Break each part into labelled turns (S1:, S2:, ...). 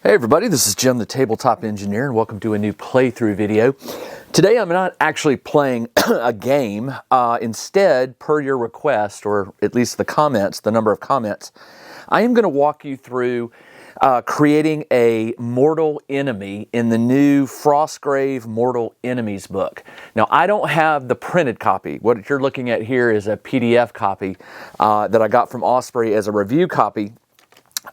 S1: Hey everybody, this is Jim the Tabletop Engineer and welcome to a new playthrough video. Today I'm not actually playing a game. Instead, per your request, or at least the number of comments, I am going to walk you through creating a mortal enemy in the new Frostgrave Mortal Enemies book. Now, I don't have the printed copy. What you're looking at here is a PDF copy that I got from Osprey as a review copy.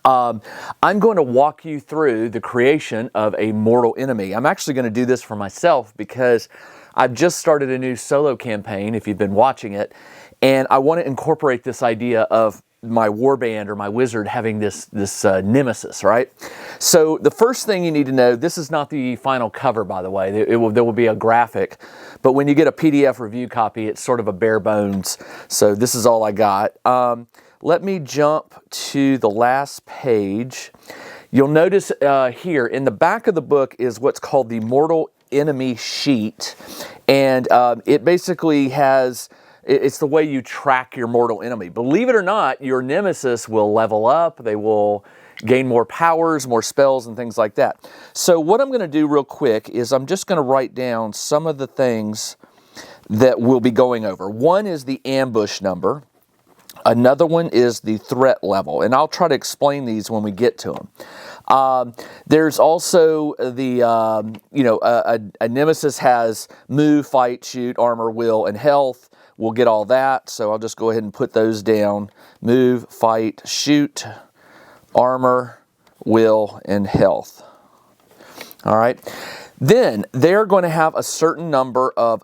S1: I'm going to walk you through the creation of a mortal enemy. I'm actually going to do this for myself because I've just started a new solo campaign, if you've been watching it, and I want to incorporate this idea of my warband or my wizard having this Nemesis, right? So the first thing you need to know, this is not the final cover, by the way. There will be a graphic, but when you get a PDF review copy, it's sort of a bare bones. So this is all I got. Let me jump to the last page. You'll notice here in the back of the book is what's called the Mortal Enemy Sheet. And it basically has, it's the way you track your mortal enemy. Believe it or not, your Nemesis will level up. They will gain more powers, more spells, and things like that. So what I'm going to do real quick is I'm just going to write down some of the things that we'll be going over. One is the ambush number. Another one is the threat level, and I'll try to explain these when we get to them. There's also the, a Nemesis has move, fight, shoot, armor, will, and health. We'll get all that, so I'll just go ahead and put those down. Move, fight, shoot, armor, will, and health. All right. Then they're going to have a certain number of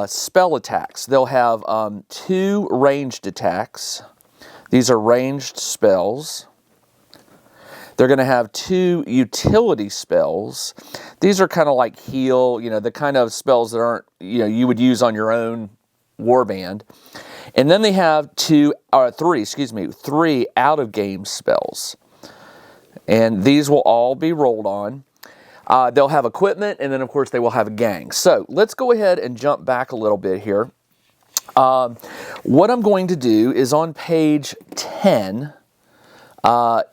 S1: spell attacks. They'll have 2 ranged attacks. These are ranged spells. They're going to have 2 utility spells. These are kind of like heal, the kind of spells that aren't, you would use on your own warband. And then they have 3 out-of-game spells. And these will all be rolled on. They'll have equipment, and then, of course, they will have a gang. So let's go ahead and jump back a little bit here. What I'm going to do is on page 10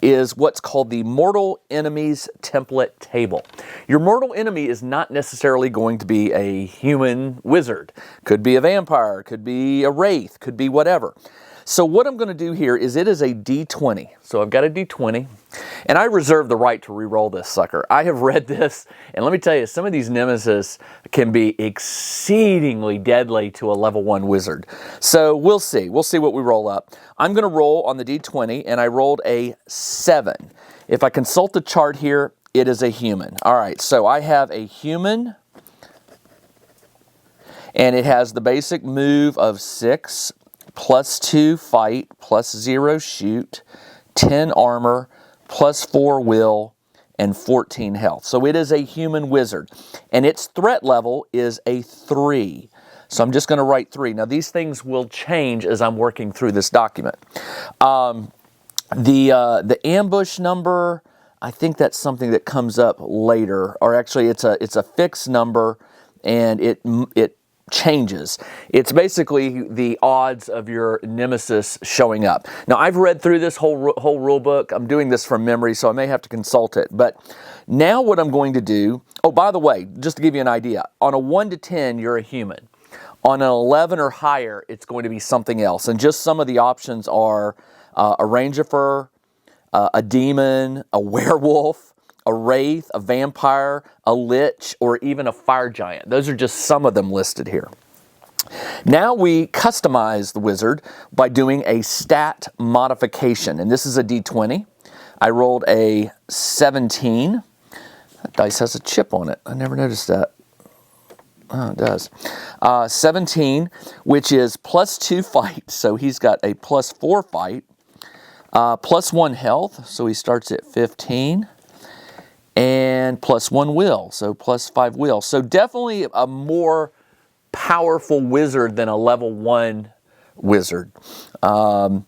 S1: is what's called the Mortal Enemies Template Table. Your mortal enemy is not necessarily going to be a human wizard. Could be a vampire, could be a wraith, could be whatever. So what I'm going to do here is it is a D20. So I've got a D20, and I reserve the right to re-roll this sucker. I have read this, and let me tell you, some of these Nemesis can be exceedingly deadly to a level 1 wizard. So we'll see. We'll see what we roll up. I'm going to roll on the D20, and I rolled a 7. If I consult the chart here, it is a human. All right, so I have a human, and it has the basic move of 6, plus 2 fight, plus 0 shoot, 10 armor, plus 4 will, and 14 health. So it is a human wizard. And its threat level is a 3. So I'm just going to write 3. Now these things will change as I'm working through this document. The ambush number, I think that's something that comes up later. Or actually it's a fixed number, and it changes. It's basically the odds of your Nemesis showing up. Now, I've read through this whole rule book. I'm doing this from memory, so I may have to consult it. But now what I'm going to do, oh, by the way, just to give you an idea, on a 1 to 10, you're a human. On an 11 or higher, it's going to be something else. And just some of the options are a Rangerfer, a demon, a werewolf, a wraith, a vampire, a lich, or even a fire giant. Those are just some of them listed here. Now we customize the wizard by doing a stat modification. And this is a D20. I rolled a 17. That dice has a chip on it. I never noticed that. Oh, it does. 17, which is plus 2 fight. So he's got a plus 4 fight. Plus 1 health. So he starts at 15. And plus 1 will, so plus 5 will. So definitely a more powerful wizard than a level 1 wizard. And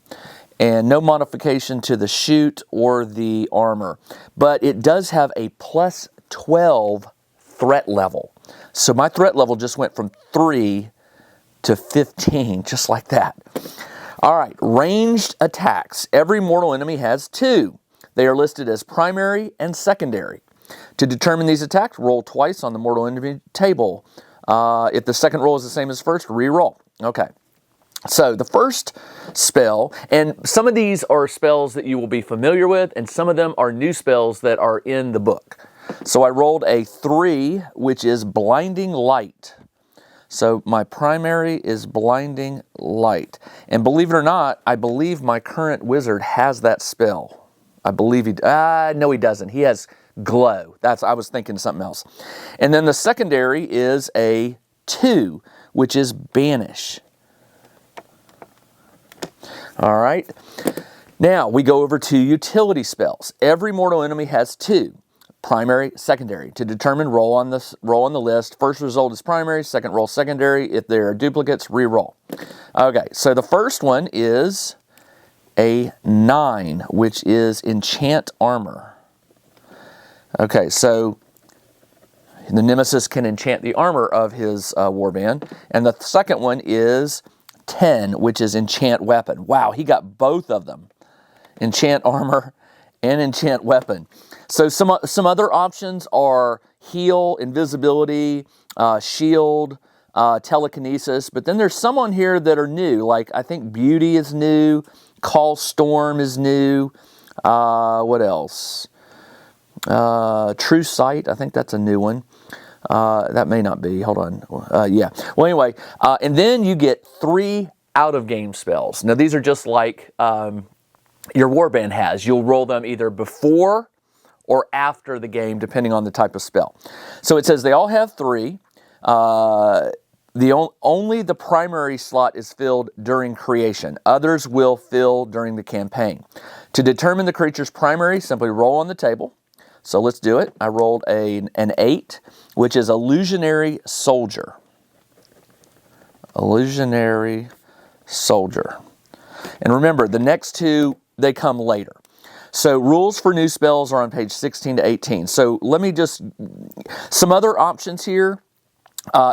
S1: no modification to the shoot or the armor. But it does have a plus 12 threat level. So my threat level just went from 3 to 15, just like that. All right, ranged attacks. Every mortal enemy has 2. They are listed as primary and secondary. To determine these attacks, roll twice on the mortal enemy table. If the second roll is the same as first, re-roll. Okay. So the first spell, and some of these are spells that you will be familiar with, and some of them are new spells that are in the book. So I rolled a 3, which is Blinding Light. So my primary is Blinding Light. And believe it or not, I believe my current wizard has that spell. I believe he, no he doesn't. He has Glow. I was thinking something else. And then the secondary is a 2, which is Banish. All right. Now we go over to utility spells. Every mortal enemy has 2. Primary, secondary. To determine, roll on the list. First result is primary, second roll secondary. If there are duplicates, re-roll. Okay, so the first one is a 9, which is Enchant Armor. Okay, so the Nemesis can enchant the armor of his warband. And the second one is 10, which is Enchant Weapon. Wow, he got both of them. Enchant Armor and Enchant Weapon. So some other options are Heal, Invisibility, Shield, Telekinesis. But then there's some on here that are new. Like I think Beauty is new. Call Storm is new. What else? True Sight, I think that's a new one. That may not be. Hold on. Yeah. Well, anyway, and then you get 3 out-of-game spells. Now, these are just like your warband has. You'll roll them either before or after the game, depending on the type of spell. So it says they all have 3. Only the primary slot is filled during creation. Others will fill during the campaign. To determine the creature's primary, simply roll on the table. So let's do it. I rolled an 8, which is Illusionary Soldier. Illusionary Soldier. And remember, the next 2, they come later. So rules for new spells are on page 16 to 18. So let me just, some other options here.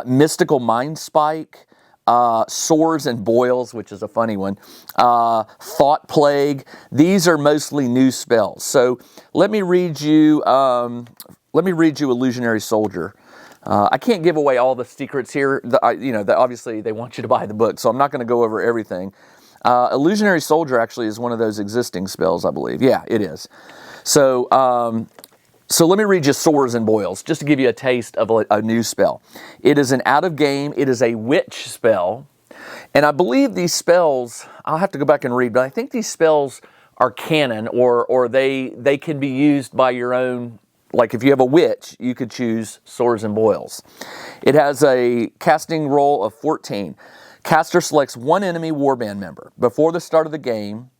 S1: Mystical Mind Spike, Sores and Boils, which is a funny one, Thought Plague. These are mostly new spells. So let me read you Illusionary Soldier. I can't give away all the secrets here. Obviously they want you to buy the book, so I'm not going to go over everything. Illusionary Soldier actually is one of those existing spells, I believe. Yeah, it is. So let me read you Sores and Boils, just to give you a taste of a new spell. It is an out-of-game, it is a witch spell. And I believe these spells, I'll have to go back and read, but I think these spells are canon, or they can be used by your own, like if you have a witch, you could choose Sores and Boils. It has a casting roll of 14. Caster selects one enemy warband member. Before the start of the game,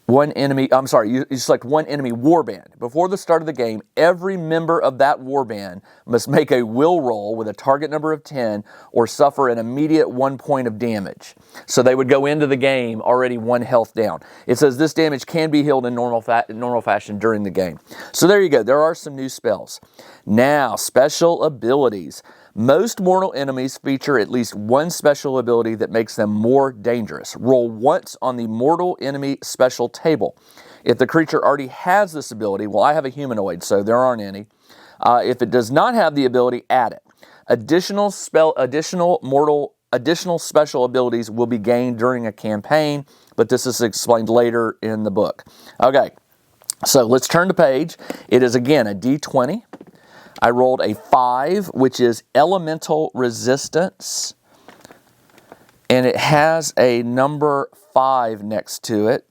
S1: you select one enemy warband. Before the start of the game, every member of that warband must make a will roll with a target number of 10 or suffer an immediate 1 point of damage. So they would go into the game already 1 health down. It says this damage can be healed in normal fashion during the game. So there you go. There are some new spells. Now, special abilities. Most mortal enemies feature at least one special ability that makes them more dangerous. Roll once on the mortal enemy special table. If the creature already has this ability, well, I have a humanoid, so there aren't any. If it does not have the ability, add it. Additional special abilities will be gained during a campaign, but this is explained later in the book. Okay, so let's turn the page. It is again a D20. I rolled a 5, which is Elemental Resistance, and it has a number 5 next to it,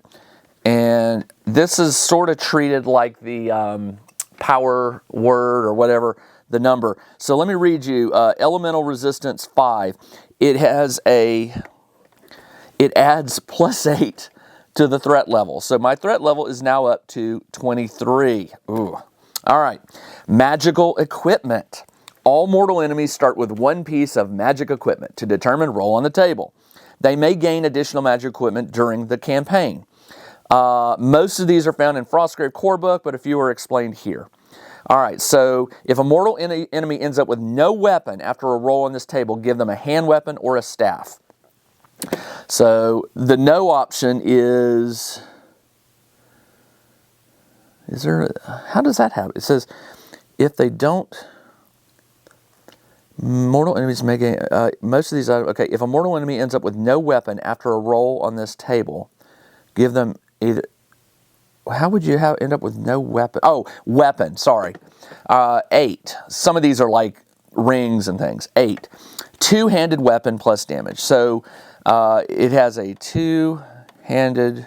S1: and this is sort of treated like the power word or whatever, the number. So let me read you Elemental Resistance 5. It adds +8 to the threat level. So my threat level is now up to 23. Ooh. All right, magical equipment. All mortal enemies start with 1 piece of magic equipment. To determine, roll on the table. They may gain additional magic equipment during the campaign. Most of these are found in Frostgrave Core Book, but a few are explained here. All right, so if a mortal enemy ends up with no weapon after a roll on this table, give them a hand weapon or a staff. So the no option is Is there, how does that happen? It says, if they don't, mortal enemies may gain, most of these items, okay, if a mortal enemy ends up with no weapon after a roll on this table, give them either, how would you end up with no weapon? Oh, weapon, sorry. 8. Some of these are like rings and things. 8. Two-handed weapon plus damage. So it has a two-handed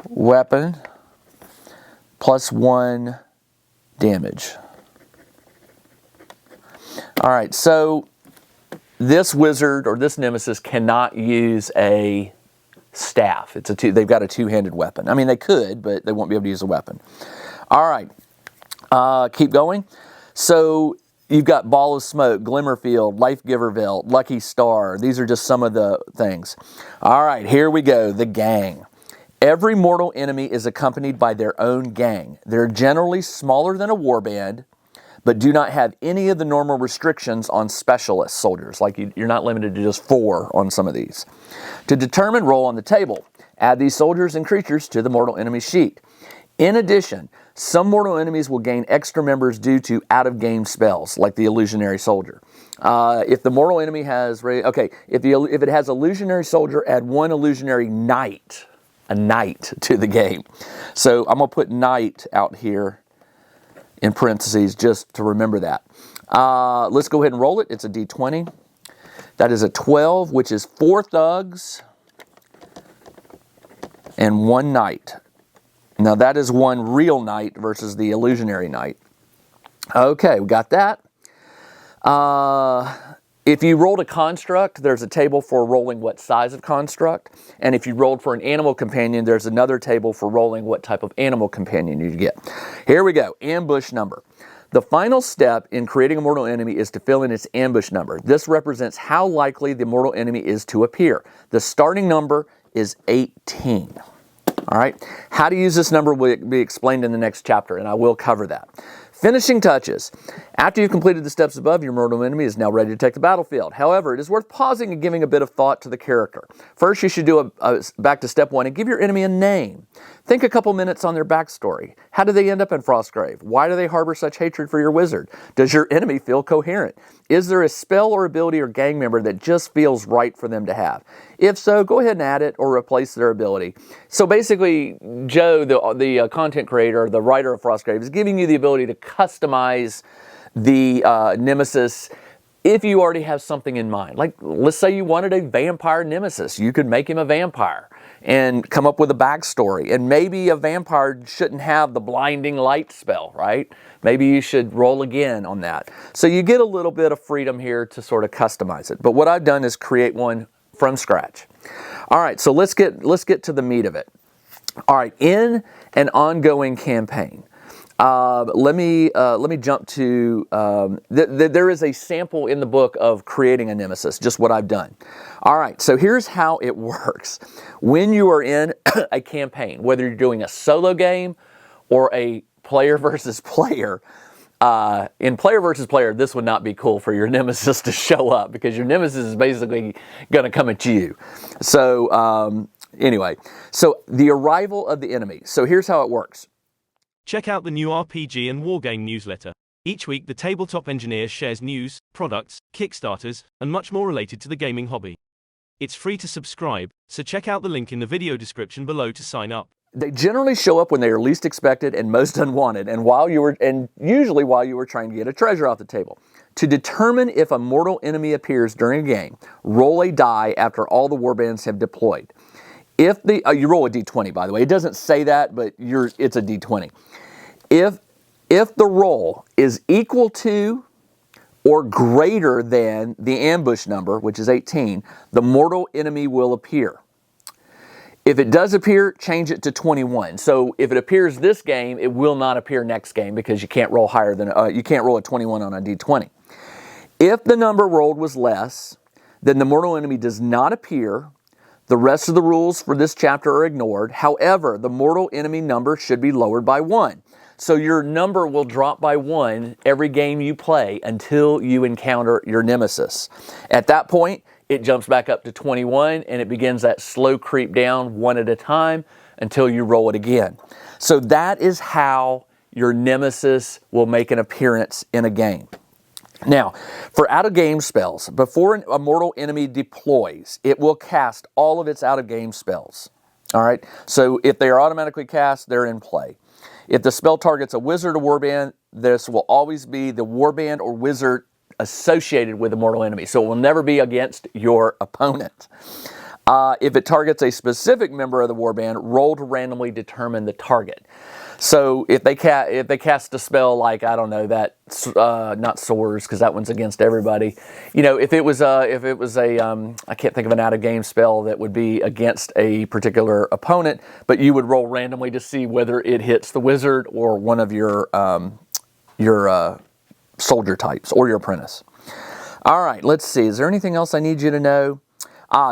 S1: weapon plus 1 damage. All right, so this wizard or this nemesis cannot use a staff. They've got a two-handed weapon. I mean, they could, but they won't be able to use a weapon. All right, keep going. So you've got Ball of Smoke, Glimmerfield, Life Giverville, Lucky Star. These are just some of the things. All right, here we go, the gang. Every mortal enemy is accompanied by their own gang. They're generally smaller than a warband, but do not have any of the normal restrictions on specialist soldiers. Like you're not limited to just 4 on some of these. To determine roll on the table, add these soldiers and creatures to the mortal enemy sheet. In addition, some mortal enemies will gain extra members due to out-of-game spells, like the illusionary soldier. If the mortal enemy has, if it has illusionary soldier, add 1 illusionary knight, a knight to the game. So I'm gonna put knight out here in parentheses just to remember that. Let's go ahead and roll it. It's a D20. That is a 12, which is 4 thugs and 1 knight. Now that is 1 real knight versus the illusionary knight. Okay, we got that. If you rolled a construct, there's a table for rolling what size of construct. And if you rolled for an animal companion, there's another table for rolling what type of animal companion you get. Here we go, ambush number. The final step in creating a mortal enemy is to fill in its ambush number. This represents how likely the mortal enemy is to appear. The starting number is 18. All right, how to use this number will be explained in the next chapter, and I will cover that. Finishing touches. After you've completed the steps above, your mortal enemy is now ready to take the battlefield. However, it is worth pausing and giving a bit of thought to the character. First, you should do back to step 1 and give your enemy a name. Think a couple minutes on their backstory. How did they end up in Frostgrave? Why do they harbor such hatred for your wizard? Does your enemy feel coherent? Is there a spell or ability or gang member that just feels right for them to have? If so, go ahead and add it or replace their ability. So basically, Joe, the content creator, the writer of Frostgrave, is giving you the ability to customize the Nemesis if you already have something in mind. Like, let's say you wanted a vampire Nemesis. You could make him a vampire and come up with a backstory. And maybe a vampire shouldn't have the blinding light spell, right? Maybe you should roll again on that. So you get a little bit of freedom here to sort of customize it. But what I've done is create one from scratch. All right, so let's get to the meat of it. All right, in an ongoing campaign, let me jump to, there is a sample in the book of creating a Nemesis, just what I've done. All right, so here's how it works. When you are in a campaign, whether you're doing a solo game or a player versus player, in player versus player, this would not be cool for your Nemesis to show up because your Nemesis is basically going to come at you. So anyway, so the arrival of the enemy. So here's how it works.
S2: Check out the new RPG and Wargame Newsletter. Each week, the tabletop engineer shares news, products, Kickstarters, and much more related to the gaming hobby. It's free to subscribe, so check out the link in the video description below to sign up.
S1: They generally show up when they are least expected and most unwanted, and usually while you were trying to get a treasure off the table. To determine if a mortal enemy appears during a game, roll a die after all the warbands have deployed. If you roll a d20, by the way. It doesn't say that, but it's a d20. If the roll is equal to or greater than the ambush number, which is 18, the mortal enemy will appear. If it does appear, change it to 21. So if it appears this game, it will not appear next game because you can't roll higher than you can't roll a 21 on a d20. If the number rolled was less, then the mortal enemy does not appear. The rest of the rules for this chapter are ignored. However, the mortal enemy number should be lowered by 1. So your number will drop by 1 every game you play until you encounter your Nemesis. At that point, it jumps back up to 21, and it begins that slow creep down one at a time until you roll it again. So that is how your Nemesis will make an appearance in a game. Now, for out-of-game spells, before a mortal enemy deploys, it will cast all of its out-of-game spells. All right? So if they are automatically cast, they're in play. If the spell targets a wizard or warband, this will always be the warband or wizard associated with the mortal enemy. So it will never be against your opponent. If it targets a specific member of the warband, roll to randomly determine the target. So if they cast a spell like, I don't know, that not swords, because that one's against everybody. You know, if it was a I can't think of an out of game spell that would be against a particular opponent, but you would roll randomly to see whether it hits the wizard or one of your soldier types or your apprentice. All right, let's see. Is there anything else I need you to know?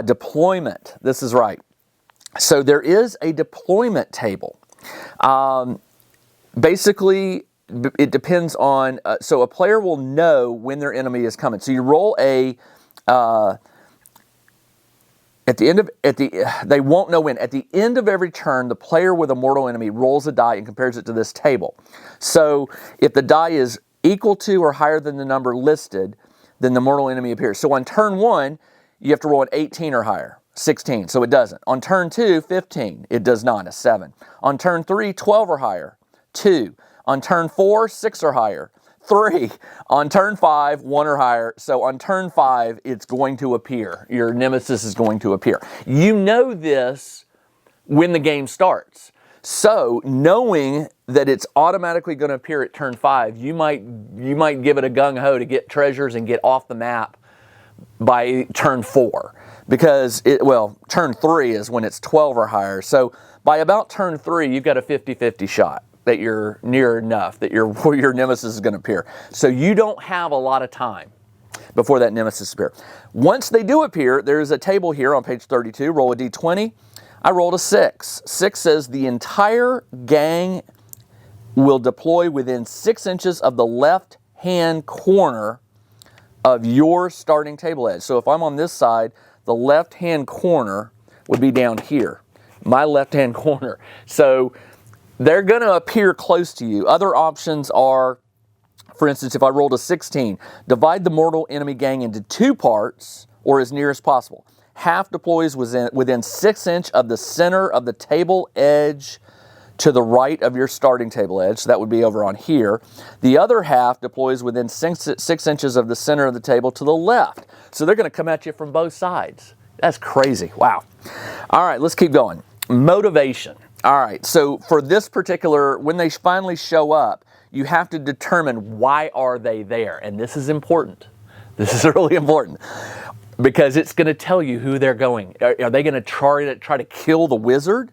S1: Deployment. This is right. So there is a deployment table. Basically, it depends on, so a player will know when their enemy is coming. So you roll they won't know when. At the end of every turn, the player with a mortal enemy rolls a die and compares it to this table. So if the die is equal to or higher than the number listed, then the mortal enemy appears. So on turn 1, you have to roll an 18 or higher. 16, so it doesn't. On turn 2, 15, it does not, a 7. On turn 3, 12 or higher, 2. On turn 4, 6 or higher, 3. On turn 5, 1 or higher. So on turn 5, it's going to appear. Your Nemesis is going to appear. You know this when the game starts. So knowing that it's automatically going to appear at turn 5, you might give it a gung-ho to get treasures and get off the map by turn 4. Because, turn 3 is when it's 12 or higher. So by about turn 3, you've got a 50-50 shot that you're near enough, that your Nemesis is going to appear. So you don't have a lot of time before that Nemesis appears. Once they do appear, there's a table here on page 32. Roll a d20. I rolled a 6. 6 says the entire gang will deploy within 6 inches of the left-hand corner of your starting table edge. So if I'm on this side, the left-hand corner would be down here, my left-hand corner. So they're going to appear close to you. Other options are, for instance, if I rolled a 16, divide the mortal enemy gang into 2 parts or as near as possible. Half deploys within 6 inches of the center of the table edge to the right of your starting table edge. So that would be over on here. The other half deploys within 6 inches of the center of the table to the left. So they're going to come at you from both sides. That's crazy. Wow. All right, let's keep going. Motivation. All right, so for this particular, when they finally show up, you have to determine why are they there. And this is important. This is really important because it's going to tell you who they're going. Are they going to try to kill the wizard?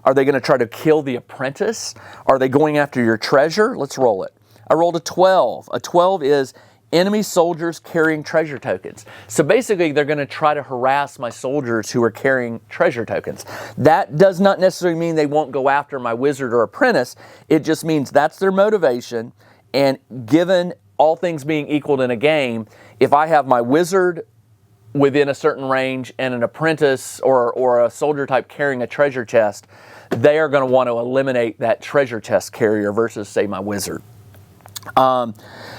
S1: Are they going to try to kill the apprentice? Are they going after your treasure? Let's roll it. I rolled a 12. A 12 is enemy soldiers carrying treasure tokens. So basically, they're going to try to harass my soldiers who are carrying treasure tokens. That does not necessarily mean they won't go after my wizard or apprentice. It just means that's their motivation. And given all things being equal in a game, if I have my wizard within a certain range and an apprentice or a soldier type carrying a treasure chest, they are going to want to eliminate that treasure chest carrier versus, say, my wizard.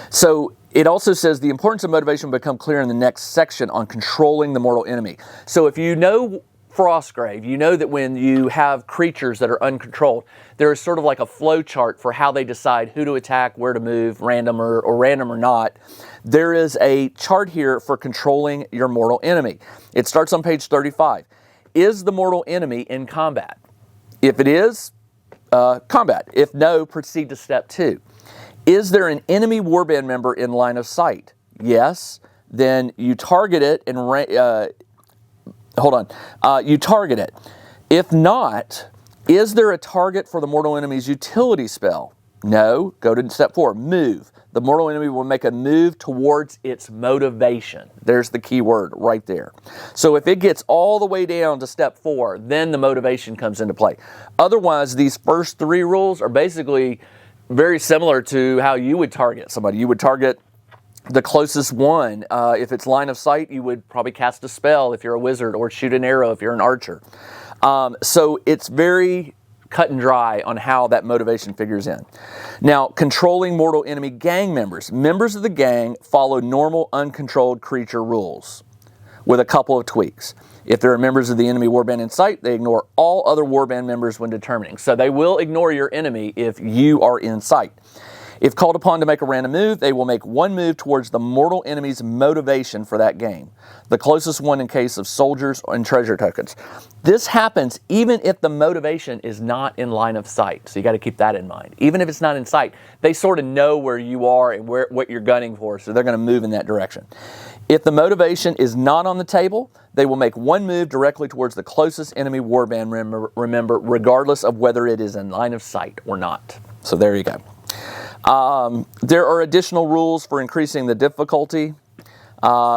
S1: So it also says the importance of motivation will become clear in the next section on controlling the mortal enemy. So if you know Frostgrave, you know that when you have creatures that are uncontrolled, there is sort of like a flow chart for how they decide who to attack, where to move, random or not. There is a chart here for controlling your mortal enemy. It starts on page 35. Is the mortal enemy in combat? If it is, combat. If no, proceed to step 2. Is there an enemy warband member in line of sight? Yes. Then you target it and you target it. If not, is there a target for the mortal enemy's utility spell? No. Go to step 4. Move. The mortal enemy will make a move towards its motivation. There's the key word right there. So if it gets all the way down to step 4, then the motivation comes into play. Otherwise, these first 3 rules are basically very similar to how you would target somebody. You would target the closest one. If it's line of sight, you would probably cast a spell if you're a wizard, or shoot an arrow if you're an archer. So it's very cut and dry on how that motivation figures in. Now, controlling mortal enemy gang members. Members of the gang follow normal uncontrolled creature rules with a couple of tweaks. If there are members of the enemy warband in sight, they ignore all other warband members when determining. So they will ignore your enemy if you are in sight. If called upon to make a random move, they will make one move towards the mortal enemy's motivation for that game. The closest one in case of soldiers and treasure tokens. This happens even if the motivation is not in line of sight. So you got to keep that in mind. Even if it's not in sight, they sort of know where you are and what you're gunning for, so they're going to move in that direction. If the motivation is not on the table, they will make one move directly towards the closest enemy warband, remember, regardless of whether it is in line of sight or not. So there you go. There are additional rules for increasing the difficulty,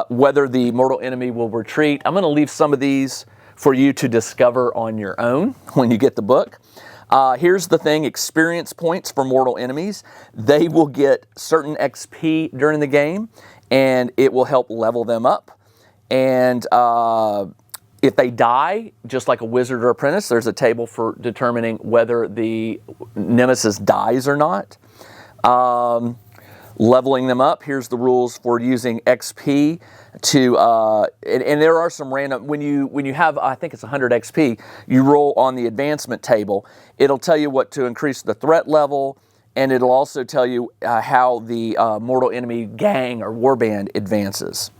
S1: whether the mortal enemy will retreat. I'm going to leave some of these for you to discover on your own when you get the book. Here's the thing, experience points for mortal enemies. They will get certain XP during the game, and it will help level them up. And if they die, just like a wizard or apprentice, there's a table for determining whether the Nemesis dies or not. Leveling them up. Here's the rules for using XP to, and there are some random, when you have, I think it's 100 XP, you roll on the advancement table. It'll tell you what to increase the threat level, and it'll also tell you how the mortal enemy gang or warband advances.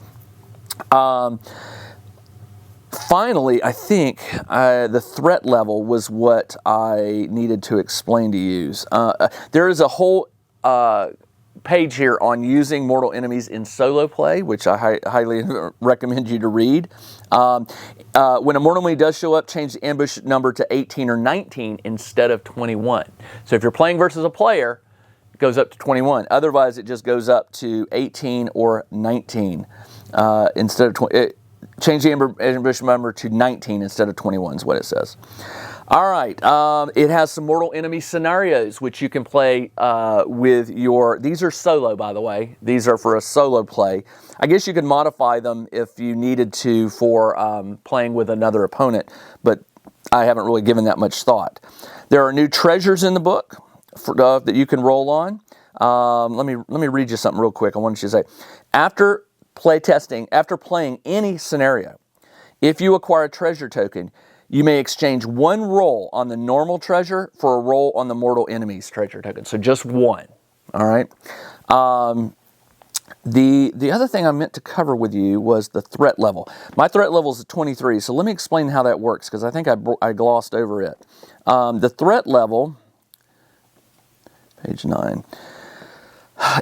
S1: Finally, I think the threat level was what I needed to explain to you. There is a whole page here on using mortal enemies in solo play, which I highly recommend you to read. When a mortal enemy does show up, change the ambush number to 18 or 19 instead of 21. So if you're playing versus a player, it goes up to 21. Otherwise, it just goes up to 18 or 19 instead of 20. Change the ambush number to 19 instead of 21 is what it says. All right, it has some mortal enemy scenarios which you can play with your, these are solo by the way, these are for a solo play. I guess you could modify them if you needed to for playing with another opponent, but I haven't really given that much thought. There are new treasures in the book that you can roll on. Let me read you something real quick. I wanted you to say, after playing any scenario, if you acquire a treasure token, you may exchange one roll on the normal treasure for a roll on the mortal enemy's treasure token. So just one. All right. The other thing I meant to cover with you was the threat level. My threat level is 23, so let me explain how that works, because I think I glossed over it. The threat level, page 9,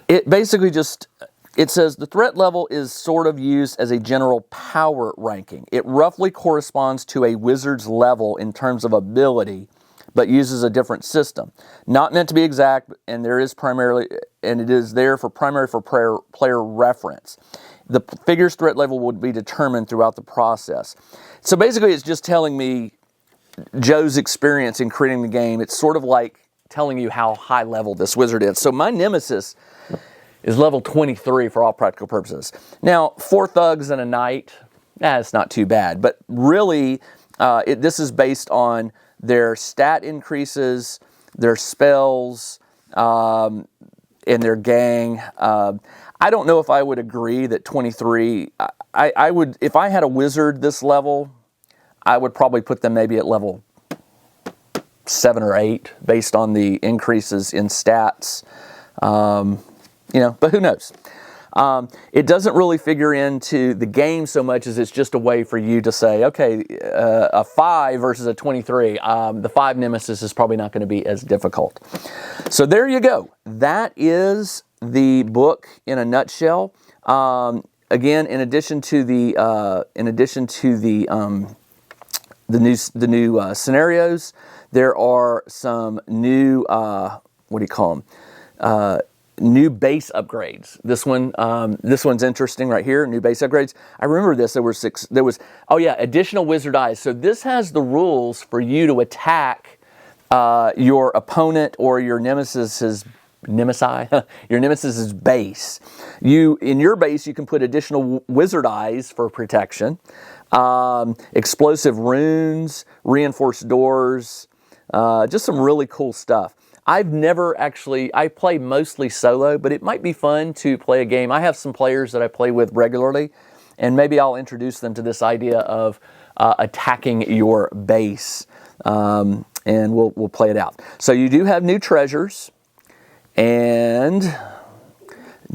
S1: it basically just... It says the threat level is sort of used as a general power ranking. It roughly corresponds to a wizard's level in terms of ability, but uses a different system. Not meant to be exact, and it is there for player reference. The figure's threat level would be determined throughout the process. So basically, it's just telling me Joe's experience in creating the game. It's sort of like telling you how high level this wizard is. So my Nemesis is level 23 for all practical purposes. Now, 4 thugs and a knight, it's not too bad. But really, this is based on their stat increases, their spells, and their gang. I don't know if I would agree that 23, I would, if I had a wizard this level, I would probably put them maybe at level 7 or 8 based on the increases in stats. But who knows? It doesn't really figure into the game so much as it's just a way for you to say, okay, a 5 versus a 23, the 5 Nemesis is probably not going to be as difficult. So there you go. That is the book in a nutshell. Again, in addition to the new scenarios, there are some new new base upgrades. This one's interesting right here. New base upgrades. I remember this. There was additional wizard eyes. So this has the rules for you to attack your opponent or your Nemesis's your Nemesis's base. In your base, you can put additional wizard eyes for protection, explosive runes, reinforced doors, just some really cool stuff. I play mostly solo, but it might be fun to play a game. I have some players that I play with regularly, and maybe I'll introduce them to this idea of attacking your base, and we'll play it out. So you do have new treasures and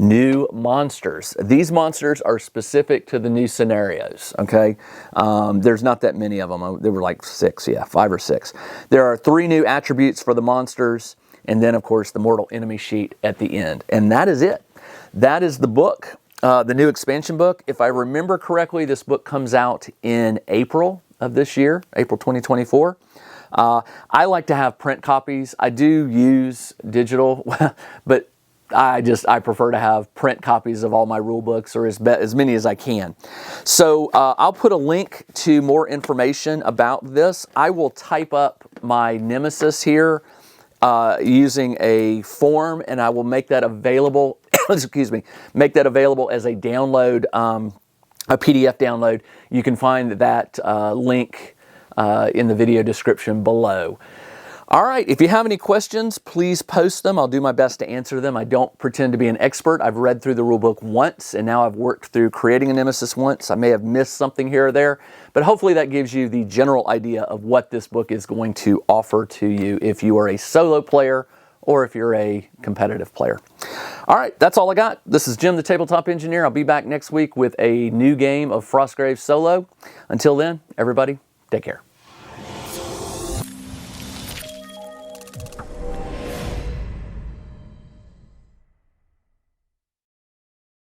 S1: new monsters. These monsters are specific to the new scenarios, okay? There's not that many of them. There were like 5 or 6. There are 3 new attributes for the monsters, and then, of course, the mortal enemy sheet at the end. And that is it. That is the book, the new expansion book. If I remember correctly, this book comes out in April of this year, April 2024. I like to have print copies. I do use digital, but I prefer to have print copies of all my rule books, or as many as I can. So I'll put a link to more information about this. I will type up my Nemesis here using a form, and I will make that available. Excuse me, make that available as a download, a PDF download. You can find that link in the video description below. All right, if you have any questions, please post them. I'll do my best to answer them. I don't pretend to be an expert. I've read through the rulebook once, and now I've worked through creating a Nemesis once. I may have missed something here or there, but hopefully that gives you the general idea of what this book is going to offer to you if you are a solo player or if you're a competitive player. All right, that's all I got. This is Jim, the Tabletop Engineer. I'll be back next week with a new game of Frostgrave Solo. Until then, everybody, take care.